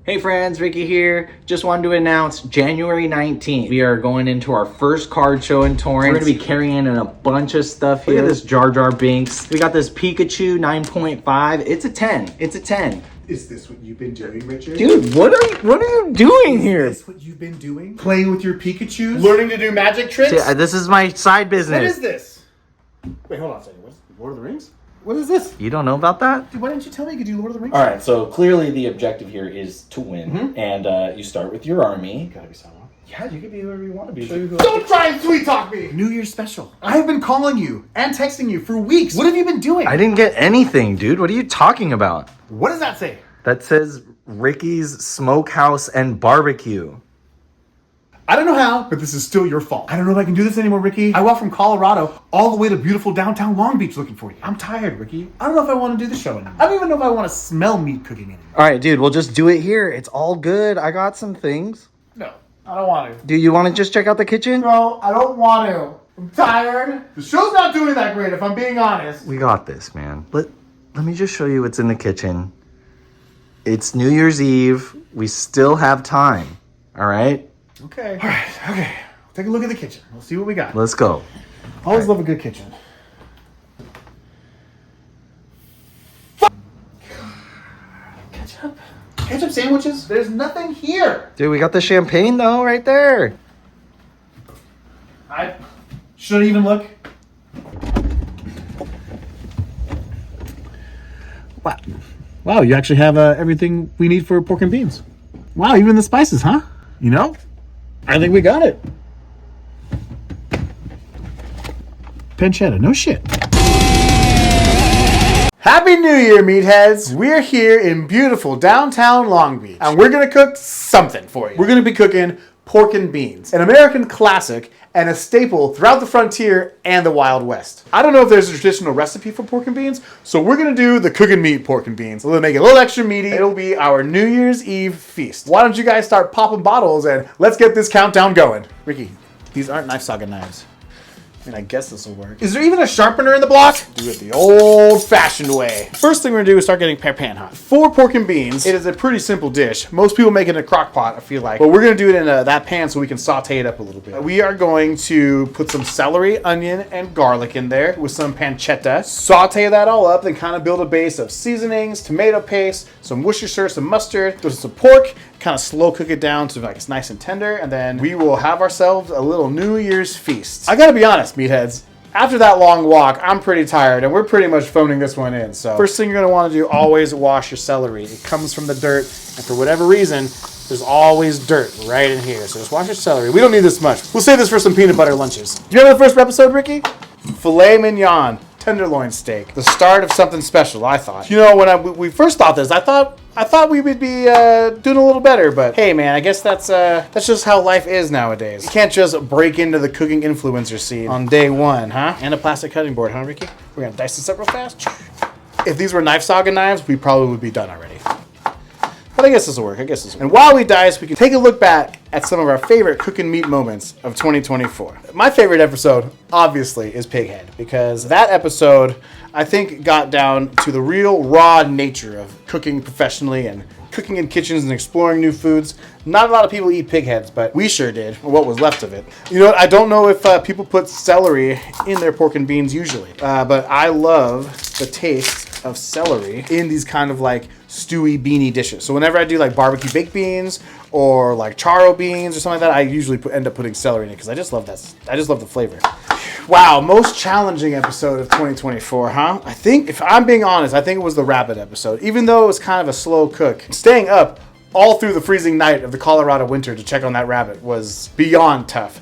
Hey friends, Ricky here. Just wanted to announce January 19th, we are going into our first card show in Torrance. We're gonna be carrying in a bunch of stuff here. Look at this Jar Jar Binks. We got this Pikachu 9.5. It's a 10. It's a 10. Is this what you've been doing, Richard? Dude, what are you doing here? Is this what you've been doing? Playing with your Pikachus? Learning to do magic tricks? Yeah, this is my side business. What is this? Wait, hold on a second. What's Lord of the Rings? What is this? You don't know about that? Dude, why didn't you tell me you could do Lord of the Rings? All right, so clearly the objective here is to win, and you start with your army. You gotta be someone. Yeah, you can be whoever you want to be. Don't try and sweet talk me! New Year's special. I have been calling you and texting you for weeks. What have you been doing? I didn't get anything, dude. What are you talking about? What does that say? That says Ricky's Smokehouse and Barbecue. I don't know how, but this is still your fault. I don't know if I can do this anymore, Ricky. I walked from Colorado all the way to beautiful downtown Long Beach looking for you. I'm tired, Ricky. I don't know if I want to do the show anymore. I don't even know if I want to smell meat cooking anymore. All right, dude, we'll just do it here. It's all good. I got some things. No, I don't want to. Do you want to just check out the kitchen? No, I don't want to. I'm tired. The show's not doing that great, if I'm being honest. We got this, man. Let me just show you what's in the kitchen. It's New Year's Eve. We still have time. All right? Okay. All right, okay. Take a look at the kitchen. We'll see what we got. Let's go. Always love a good kitchen. Ketchup? Ketchup sandwiches? There's nothing here. Dude, we got the champagne, though, right there. I shouldn't even look. Wow. Wow, you actually have everything we need for pork and beans. Wow, even the spices, huh? You know, I think we got it. Pancetta, no shit. Happy New Year, meatheads! We're here in beautiful downtown Long Beach, and we're gonna cook something for you. We're gonna be cooking pork and beans, an American classic and a staple throughout the frontier and the Wild West. I don't know if there's a traditional recipe for pork and beans, so we're gonna do the cook and meat pork and beans. We'll make it a little extra meaty. It'll be our New Year's Eve feast. Why don't you guys start popping bottles and let's get this countdown going. Ricky, these aren't knife saga knives. I mean, I guess this will work. Is there even a sharpener in the block? Do it the old-fashioned way. First thing we're gonna do is start getting pan hot. For pork and beans, it is a pretty simple dish. Most people make it in a crock pot, I feel like. But we're gonna do it in that pan so we can saute it up a little bit. We are going to put some celery, onion, and garlic in there with some pancetta. Saute that all up, then kind of build a base of seasonings, tomato paste, some Worcestershire, some mustard, throw some pork, kind of slow cook it down to like it's nice and tender, and then we will have ourselves a little New Year's feast. I gotta be honest, meatheads. After that long walk, I'm pretty tired, and we're pretty much phoning this one in. So first thing you're gonna want to do, always wash your celery. It comes from the dirt, and for whatever reason, there's always dirt right in here. So just wash your celery. We don't need this much. We'll save this for some peanut butter lunches. Do you remember the first episode, Ricky? Filet mignon, tenderloin steak. The start of something special, I thought. You know, when we first thought this, I thought we would be doing a little better, but hey man, I guess that's just how life is nowadays. You can't just break into the cooking influencer scene on day one, huh? And a plastic cutting board, huh, Ricky? We're gonna dice this up real fast. If these were knife saga knives, we probably would be done already. But I guess this will work, And while we dice, we can take a look back at some of our favorite cooking meat moments of 2024. My favorite episode, obviously, is Pighead, because that episode, I think, got down to the real raw nature of cooking professionally and cooking in kitchens and exploring new foods. Not a lot of people eat pig heads, but we sure did, or what was left of it. You know what, I don't know if people put celery in their pork and beans usually, but I love the taste of celery in these kind of like stewy, beany dishes. So whenever I do like barbecue baked beans or like charo beans or something like that, I usually end up putting celery in it because I just love that. I just love the flavor. Wow, most challenging episode of 2024, huh? I think, if I'm being honest, I think it was the rabbit episode. Even though it was kind of a slow cook, staying up all through the freezing night of the Colorado winter to check on that rabbit was beyond tough.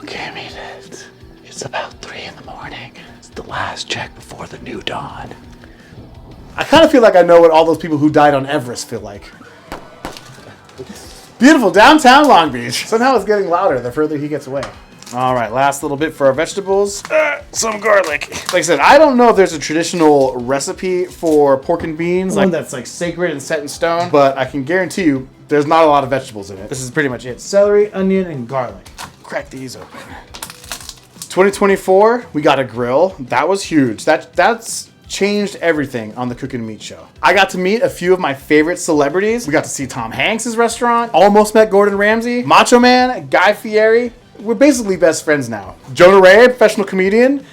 Okay, meatheads. It's about 3 in the morning. It's the last check before the new dawn. I kind of feel like I know what all those people who died on Everest feel like. Beautiful downtown Long Beach. Somehow it's getting louder the further he gets away. All right, last little bit for our vegetables. Some garlic. Like I said, I don't know if there's a traditional recipe for pork and beans, one that's like sacred and set in stone, but I can guarantee you there's not a lot of vegetables in it. This is pretty much it. Celery, onion, and garlic. Crack these open. 2024, we got a grill. That was huge. That's changed everything on the Cooking Meat Show. I got to meet a few of my favorite celebrities. We got to see Tom Hanks' restaurant, almost met Gordon Ramsay, Macho Man, Guy Fieri. We're basically best friends now. Jonah Ray, professional comedian.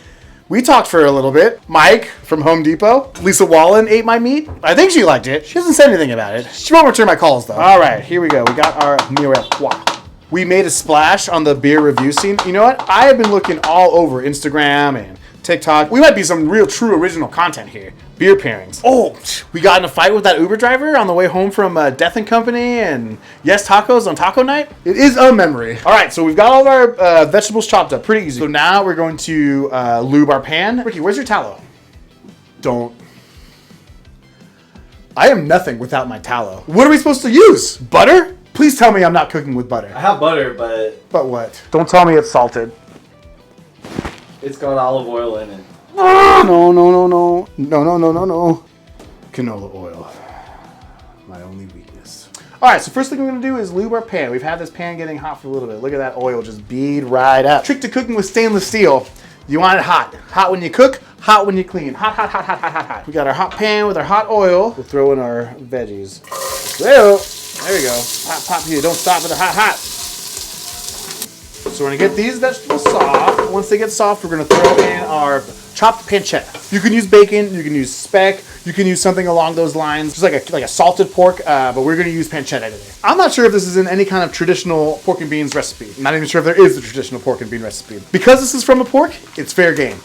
We talked for a little bit. Mike from Home Depot. Lisa Wallen ate my meat. I think she liked it. She hasn't said anything about it. She won't return my calls though. All right, here we go. We got our mirepoix. We made a splash on the beer review scene. You know what? I have been looking all over Instagram and TikTok. We might be some real true original content here. Beer pairings. Oh, we got in a fight with that Uber driver on the way home from Death and Company and Yes Tacos on taco night. It is a memory. All right, so we've got all of our vegetables chopped up. Pretty easy. So now we're going to lube our pan. Ricky, where's your tallow? Don't. I am nothing without my tallow. What are we supposed to use? Butter? Please tell me I'm not cooking with butter. I have butter, but But what? Don't tell me it's salted. it's got olive oil in it. No. No. Canola oil. My only weakness. All right, so first thing we're gonna do is lube our pan. We've had this pan getting hot for a little bit. Look at that oil just bead right up. Trick to cooking with stainless steel. You want it hot. Hot when you cook, hot when you clean. Hot. We got our hot pan with our hot oil. We'll throw in our veggies. There we go. Pop here. Don't stop with the hot. So we're gonna get these vegetables soft. Once they get soft, we're gonna throw in our chopped pancetta. You can use bacon, you can use speck, you can use something along those lines, just like a salted pork, but we're gonna use pancetta today. I'm not sure if this is in any kind of traditional pork and beans recipe. I'm not even sure if there is a traditional pork and bean recipe. Because this is from a pork, it's fair game.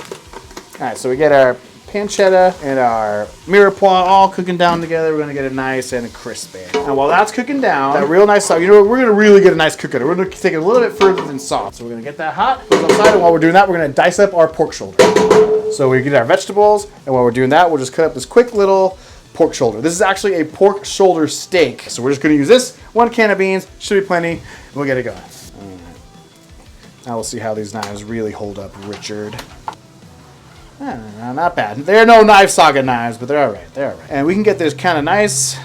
All right, so we get our pancetta and our mirepoix all cooking down together. We're gonna get it nice and crispy. And while that's cooking down, that real nice soft, you know what, we're gonna really get a nice cook at it. We're gonna take it a little bit further than soft. So we're gonna get that hot, put it outside, and while we're doing that, we're gonna dice up our pork shoulder. So we get our vegetables, and while we're doing that, we'll just cut up this quick little pork shoulder. This is actually a pork shoulder steak. So we're just gonna use this, 1 can of beans, should be plenty, and we'll get it going. All right. Now we'll see how these knives really hold up, Richard. Not bad. They're no Knife Saga knives, but they're all right. And we can get this kind of nice,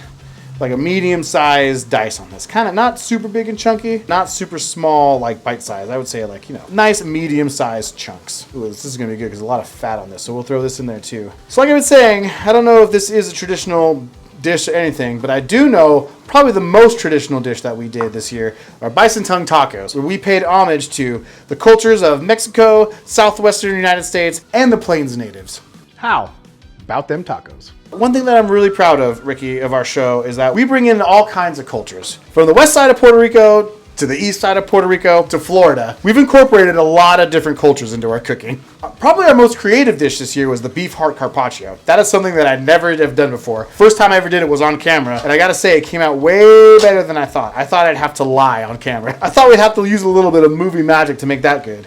like a medium-sized dice on this. Kind of not super big and chunky, not super small, like bite size. I would say like, nice medium-sized chunks. Ooh, this is going to be good because there's a lot of fat on this, so we'll throw this in there too. So like I was saying, I don't know if this is a traditional dish or anything, but I do know probably the most traditional dish that we did this year are bison tongue tacos, where we paid homage to the cultures of Mexico, southwestern United States, and the Plains natives. How about them tacos? One thing that I'm really proud of, Ricky, of our show is that we bring in all kinds of cultures. From the west side of Puerto Rico to the east side of Puerto Rico to Florida. We've incorporated a lot of different cultures into our cooking. Probably our most creative dish this year was the beef heart carpaccio. That is something that I never have done before. First time I ever did it was on camera, and I gotta say it came out way better than I thought. I thought I'd have to lie on camera. I thought we'd have to use a little bit of movie magic to make that good.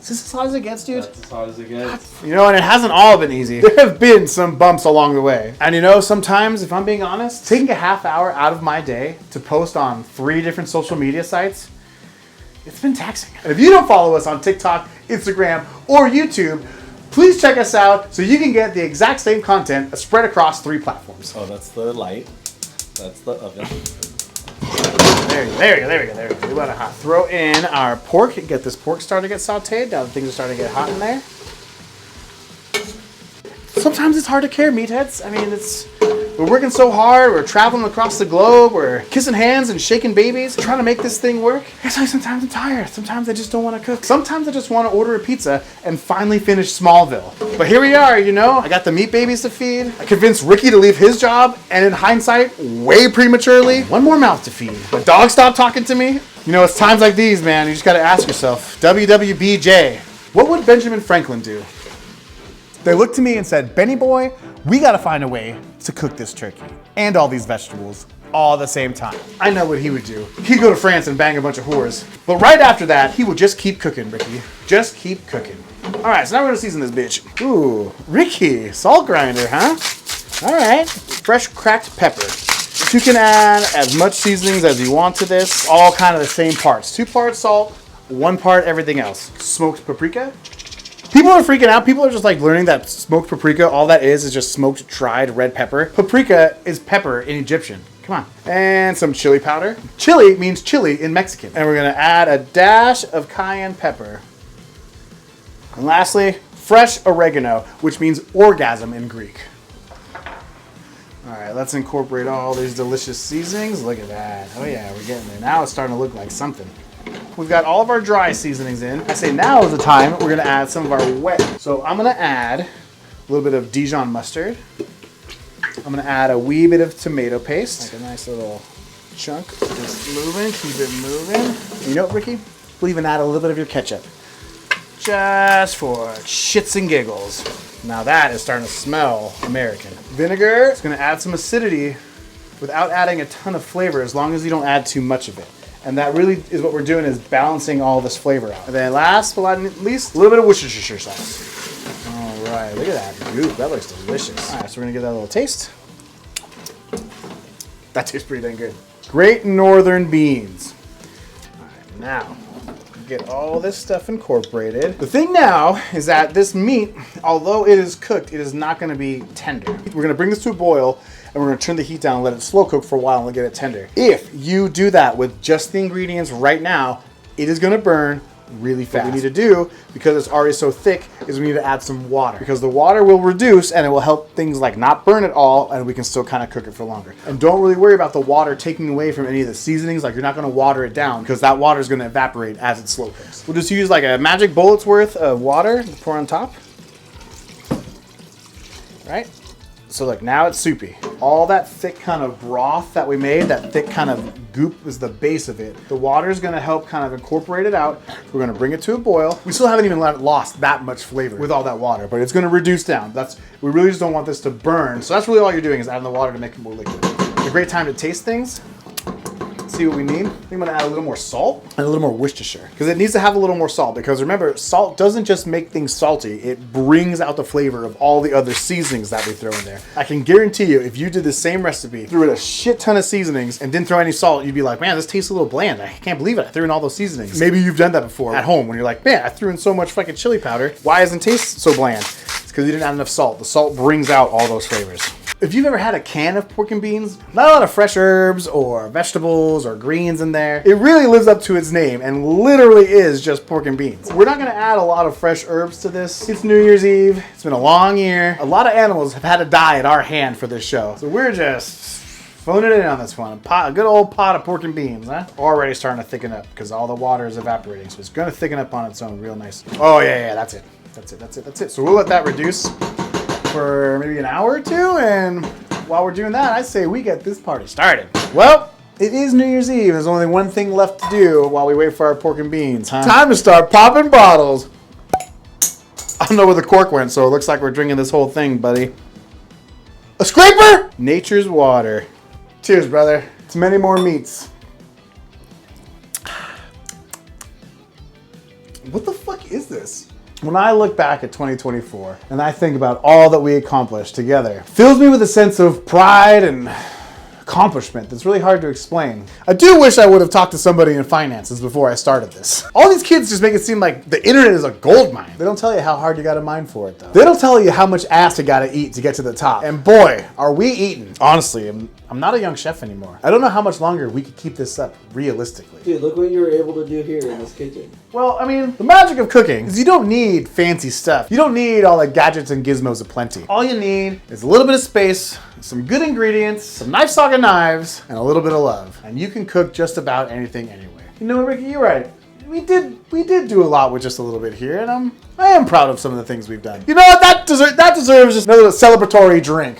Is this as hot as it gets, dude? That's as hot as it gets. You know, and it hasn't all been easy. There have been some bumps along the way. And sometimes, if I'm being honest, taking a half hour out of my day to post on 3 different social media sites, it's been taxing. And if you don't follow us on TikTok, Instagram, or YouTube, please check us out so you can get the exact same content spread across 3 platforms. Oh, that's the light. That's the oven. There we go. We want to throw in our pork. Get this pork starting to get sauteed. Now things are starting to get hot in there. Sometimes it's hard to care, meatheads. I mean, we're working so hard. We're traveling across the globe. We're kissing hands and shaking babies, trying to make this thing work. It's like sometimes I'm tired. Sometimes I just don't want to cook. Sometimes I just want to order a pizza and finally finish Smallville. But here we are, I got the meat babies to feed. I convinced Ricky to leave his job, and in hindsight, way prematurely, 1 more mouth to feed. The dog stopped talking to me. It's times like these, man. You just got to ask yourself, WWBJ, what would Benjamin Franklin do? They looked to me and said, Benny boy, we gotta find a way to cook this turkey and all these vegetables all at the same time. I know what he would do. He'd go to France and bang a bunch of whores. But right after that, he would just keep cooking, Ricky. Just keep cooking. All right, so now we're gonna season this bitch. Ooh, Ricky, salt grinder, huh? All right, fresh cracked pepper. You can add as much seasonings as you want to this. All kind of the same parts. 2 parts salt, 1 part everything else. Smoked paprika. People are freaking out. People are just learning that smoked paprika, all that is just smoked dried red pepper. Paprika is pepper in Egyptian. Come on. And some chili powder. Chili means chili in Mexican. And we're going to add a dash of cayenne pepper. And lastly, fresh oregano, which means orgasm in Greek. All right, let's incorporate all these delicious seasonings. Look at that. Oh yeah, we're getting there. Now it's starting to look like something. We've got all of our dry seasonings in. I say now is the time we're gonna add some of our wet. So I'm gonna add a little bit of Dijon mustard. I'm gonna add a wee bit of tomato paste, like a nice little chunk. Just moving, keep it moving. You know what, Ricky? We'll even add a little bit of your ketchup. Just for shits and giggles. Now that is starting to smell American. Vinegar is gonna add some acidity without adding a ton of flavor, as long as you don't add too much of it. And that really is what we're doing, is balancing all this flavor out. And then last but not least, a little bit of Worcestershire sauce. All right, look at that. Ooh, that looks delicious. All right, so we're gonna give that a little taste. That tastes pretty dang good. Great Northern beans. All right, now, get all this stuff incorporated. The thing now is that this meat, although it is cooked, it is not gonna be tender. We're gonna bring this to a boil, and we're gonna turn the heat down and let it slow cook for a while and get it tender. If you do that with just the ingredients right now, it is gonna burn really fast. What we need to do, because it's already so thick, is we need to add some water, because the water will reduce and it will help things like not burn at all, and we can still kind of cook it for longer. And don't really worry about the water taking away from any of the seasonings. Like, you're not gonna water it down, because that water is gonna evaporate as it slow cooks. We'll just use like a magic bullet's worth of water to pour on top. Right? So look, now it's soupy. All that thick kind of broth that we made, that thick kind of goop is the base of it. The water is gonna help kind of incorporate it out. We're gonna bring it to a boil. We still haven't even lost that much flavor with all that water, but it's gonna reduce down. We really just don't want this to burn. So that's really all you're doing, is adding the water to make it more liquid. It's a great time to taste things. See what we need. I think I'm gonna add a little more salt and a little more Worcestershire, because it needs to have a little more salt, because remember, salt doesn't just make things salty, it brings out the flavor of all the other seasonings that we throw in there. I can guarantee you, if you did the same recipe, threw in a shit ton of seasonings and didn't throw any salt, you'd be like, man, this tastes a little bland. I can't believe it. I threw in all those seasonings. Maybe you've done that before at home when you're like, man, I threw in so much fucking chili powder. Why doesn't it taste so bland? It's because you didn't add enough salt. The salt brings out all those flavors. If you've ever had a can of pork and beans, not a lot of fresh herbs or vegetables or greens in there. It really lives up to its name and literally is just pork and beans. We're not gonna add a lot of fresh herbs to this. It's New Year's Eve. It's been a long year. A lot of animals have had to die at our hand for this show. So we're just phoning it in on this one. A good old pot of pork and beans, huh? Already starting to thicken up because all the water is evaporating. So it's gonna thicken up on its own real nice. Oh yeah, that's it. That's it. So we'll let that reduce for maybe an hour or two, and while we're doing that, I say we get this party started. Well, it is New Year's Eve. There's only one thing left to do while we wait for our pork and beans, huh? Time to start popping bottles. I don't know where the cork went, so it looks like we're drinking this whole thing, buddy. A scraper? Nature's water. Cheers, brother. It's many more meats. What the fuck is this? When I look back at 2024 and I think about all that we accomplished together, it fills me with a sense of pride and accomplishment that's really hard to explain. I do wish I would have talked to somebody in finances before I started this. All these kids just make it seem like the internet is a gold mine. They don't tell you how hard you gotta mine for it though. They don't tell you how much ass you gotta eat to get to the top. And boy, are we eating. Honestly, I'm not a young chef anymore. I don't know how much longer we could keep this up realistically. Dude, look what you were able to do here in this kitchen. Well, I mean, the magic of cooking is you don't need fancy stuff. You don't need all the gadgets and gizmos aplenty. All you need is a little bit of space, some good ingredients, some knife socket knives, and a little bit of love. And you can cook just about anything anywhere. You know what, Ricky, you're right. We did do a lot with just a little bit here, and I am proud of some of the things we've done. You know what? That deserves just another celebratory drink.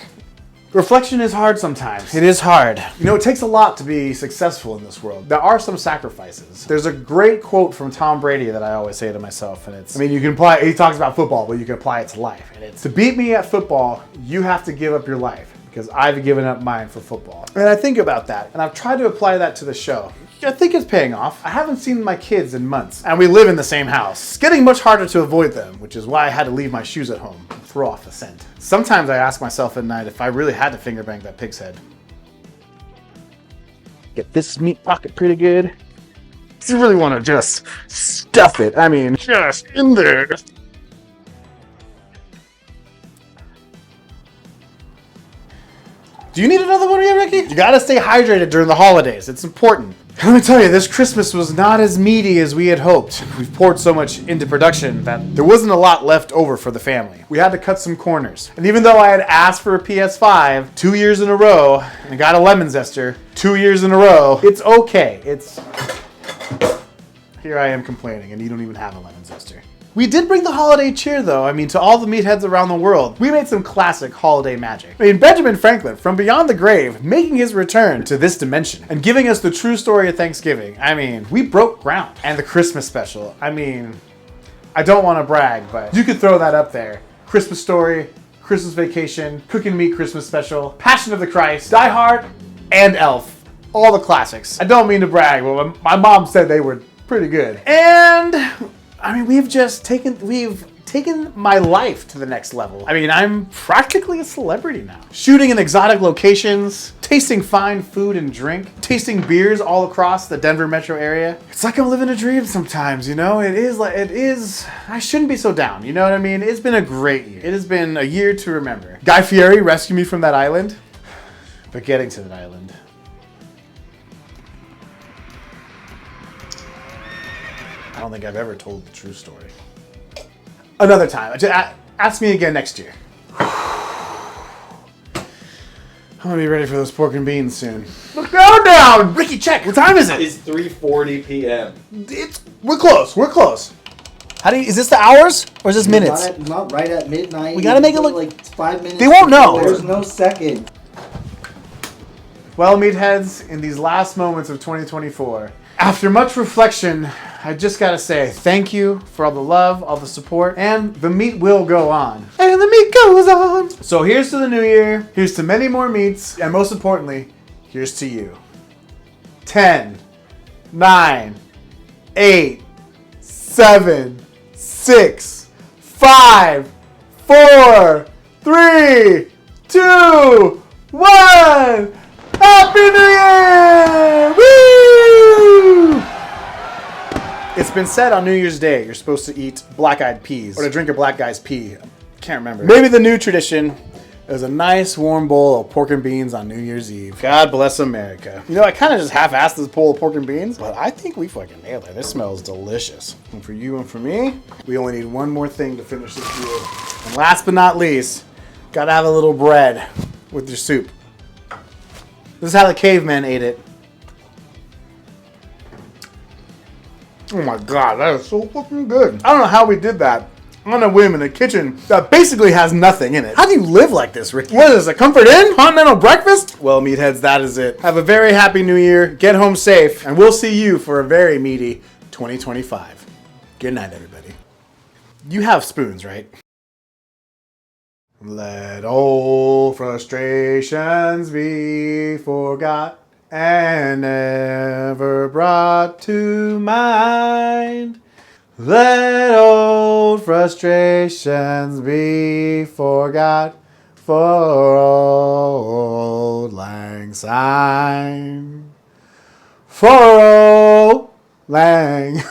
Reflection is hard sometimes. It is hard. You know, it takes a lot to be successful in this world. There are some sacrifices. There's a great quote from Tom Brady that I always say to myself, and it's, I mean, you can apply, he talks about football, but you can apply it to life. And it's, to beat me at football, you have to give up your life, because I've given up mine for football. And I think about that, and I've tried to apply that to the show. I think it's paying off. I haven't seen my kids in months, and we live in the same house. It's getting much harder to avoid them, which is why I had to leave my shoes at home and throw off the scent. Sometimes I ask myself at night if I really had to finger bang that pig's head. Get this meat pocket pretty good. You really want to just stuff it. I mean, just in there. Do you need another one yet, Ricky? You gotta stay hydrated during the holidays. It's important. Let me tell you, this Christmas was not as meaty as we had hoped. We've poured so much into production that there wasn't a lot left over for the family. We had to cut some corners. And even though I had asked for a PS5 2 years in a row and got a lemon zester 2 years in a row, it's okay. Here I am complaining and you don't even have a lemon zester. We did bring the holiday cheer, though. I mean, to all the meatheads around the world, we made some classic holiday magic. I mean, Benjamin Franklin, from beyond the grave, making his return to this dimension and giving us the true story of Thanksgiving. I mean, we broke ground. And the Christmas special. I mean, I don't want to brag, but you could throw that up there. Christmas Story, Christmas Vacation, Cook and Meat Christmas Special, Passion of the Christ, Die Hard, and Elf. All the classics. I don't mean to brag, but my mom said they were pretty good. And I mean, we've taken my life to the next level. I mean, I'm practically a celebrity now. Shooting in exotic locations, tasting fine food and drink, tasting beers all across the Denver metro area. It's like I'm living a dream sometimes, you know? It is, I shouldn't be so down, you know what I mean? It's been a great year. It has been a year to remember. Guy Fieri rescued me from that island, but getting to that island, I don't think I've ever told the true story. Another time. Ask me again next year. I'm gonna be ready for those pork and beans soon. Look down! Ricky, check! What time is it? It's 3:40 p.m. We're close. We're close. Is this the hours or is this minutes? Not right at midnight. We gotta make it look like 5 minutes. They won't know. There's no second. Well, meatheads, in these last moments of 2024, after much reflection, I just gotta say thank you for all the love, all the support, and the meat will go on. And the meat goes on! So here's to the new year, here's to many more meats, and most importantly, here's to you. 10, 9, 8, 7, 6, 5, 4, 3, 2, 1! Happy New Year! Woo! It's been said on New Year's Day you're supposed to eat black-eyed peas or to drink a black guy's pee. Can't remember. Maybe the new tradition is a nice warm bowl of pork and beans on New Year's Eve. God bless America. You know, I kind of just half-assed this bowl of pork and beans, but I think we fucking nailed it. This smells delicious. And for you and for me, we only need one more thing to finish this year. And last but not least, gotta have a little bread with your soup. This is how the cavemen ate it. Oh my god, that is so fucking good. I don't know how we did that on a whim in a kitchen that basically has nothing in it. How do you live like this, Ricky? What is this, a Comfort Inn? Continental breakfast? Well, meatheads, that is it. Have a very happy new year, get home safe, and we'll see you for a very meaty 2025. Good night, everybody. You have spoons, right? Let old frustrations be forgot and never brought to mind. Let old frustrations be forgot for old lang syne. For old lang